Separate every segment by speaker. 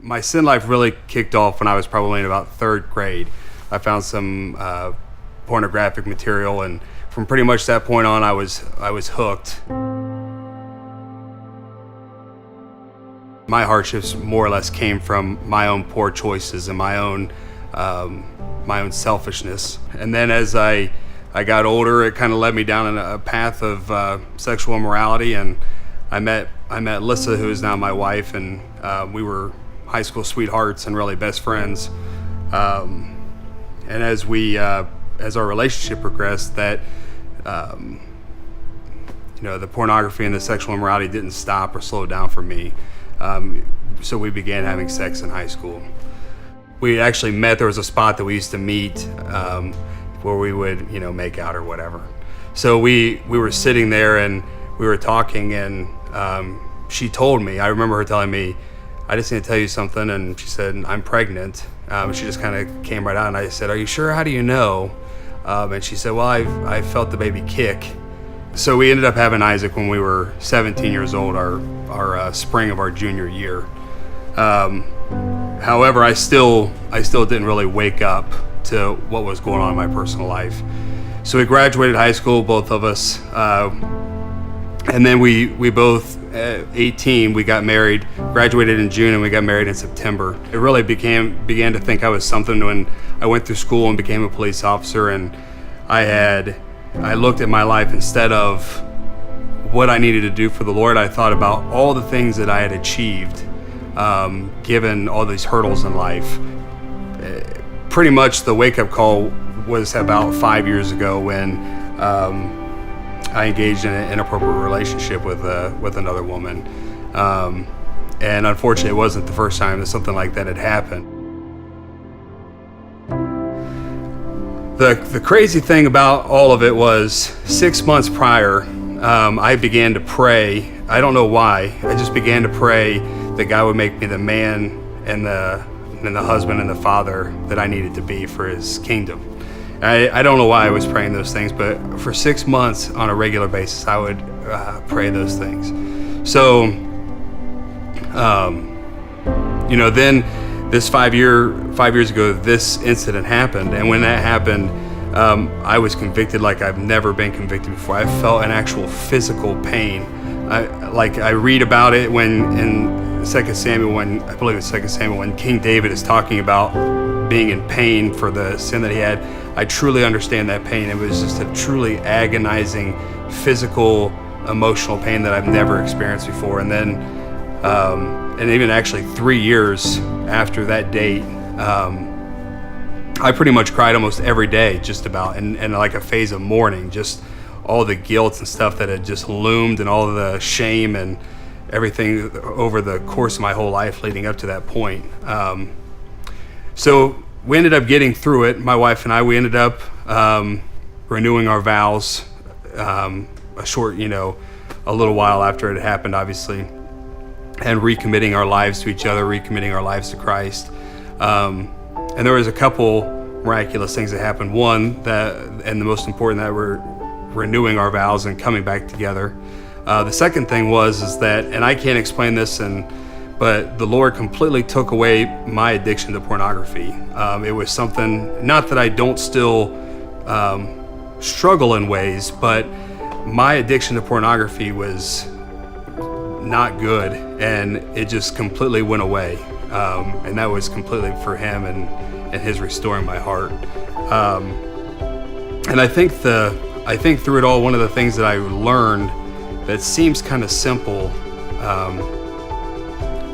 Speaker 1: my sin life really kicked off when I was probably in about third grade. I found some pornographic material, and from pretty much that point on, I was hooked. My hardships more or less came from my own poor choices and my own selfishness. And then as I got older, it kind of led me down a path of sexual immorality, and I met Lissa, who is now my wife, and we were high school sweethearts and really best friends. And as our relationship progressed, that the pornography and the sexual immorality didn't stop or slow down for me. So we began having sex in high school. We actually met. There was a spot that we used to meet where we would, make out or whatever. So we were sitting there and we were talking, and she told me. I remember her telling me, "I just need to tell you something," and she said, "I'm pregnant." She just kind of came right out, and I said, "Are you sure? How do you know?" And she said, "Well, I felt the baby kick." So we ended up having Isaac when we were 17 years old, our spring of our junior year. However, I still didn't really wake up to what was going on in my personal life. So we graduated high school, both of us, and then we both, at 18, we got married. Graduated in June, and we got married in September. It really began to think I was something when I went through school and became a police officer, and I looked at my life. Instead of what I needed to do for the Lord, I thought about all the things that I had achieved, given all these hurdles in life. Pretty much the wake-up call was about 5 years ago when I engaged in an inappropriate relationship with another woman. And unfortunately, it wasn't the first time that something like that had happened. The crazy thing about all of it was 6 months prior, I began to pray. I don't know why. I just began to pray that God would make me the man and the husband and the father that I needed to be for His kingdom. I don't know why I was praying those things, but for 6 months on a regular basis, I would pray those things. So, then this 5 years ago, this incident happened, and when that happened, I was convicted like I've never been convicted before. I felt an actual physical pain. I read about it in 2 Samuel, I believe it's 2 Samuel, when King David is talking about being in pain for the sin that he had. I truly understand that pain. It was just a truly agonizing, physical, emotional pain that I've never experienced before. And then, and even actually 3 years after that date, I pretty much cried almost every day, just about, and like a phase of mourning, just all the guilt and stuff that had just loomed, and all the shame and everything over the course of my whole life leading up to that point. So we ended up getting through it. My wife and I, we ended up renewing our vows a little while after it happened, obviously, and recommitting our lives to each other, recommitting our lives to Christ. And there was a couple miraculous things that happened. One, and the most important, that we're renewing our vows and coming back together. The second thing is that, and I can't explain this, but the Lord completely took away my addiction to pornography. It was something, not that I don't still struggle in ways, but my addiction to pornography was not good, and it just completely went away. And that was completely for Him and His restoring my heart. And I think through it all, one of the things that I learned that seems kind of simple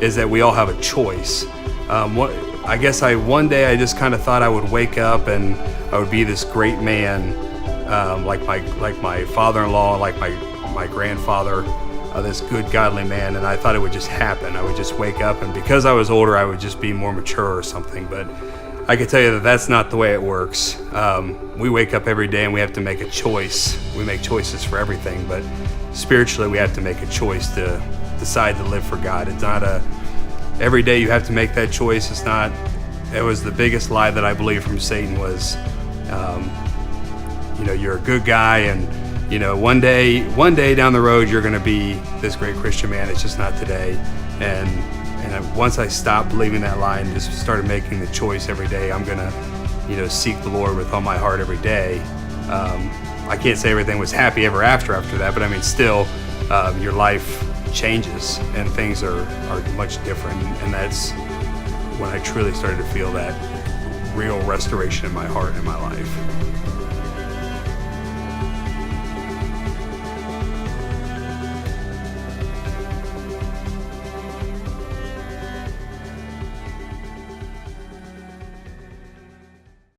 Speaker 1: is that we all have a choice. One day I just kind of thought I would wake up and I would be this great man, like my father-in-law, like my grandfather, this good godly man, and I thought it would just happen. I would just wake up, and because I was older, I would just be more mature or something. But I can tell you that that's not the way it works. We wake up every day and we have to make a choice. We make choices for everything, but spiritually we have to make a choice to decide to live for God. It's not every day you have to make that choice. It was the biggest lie that I believe from Satan was, you're a good guy, and one day down the road you're going to be this great Christian man. It's just not today. And once I stopped believing that lie and just started making the choice every day, I'm gonna, seek the Lord with all my heart every day. I can't say everything was happy ever after that, but I mean, still, your life changes and things are much different. And that's when I truly started to feel that real restoration in my heart and in my life.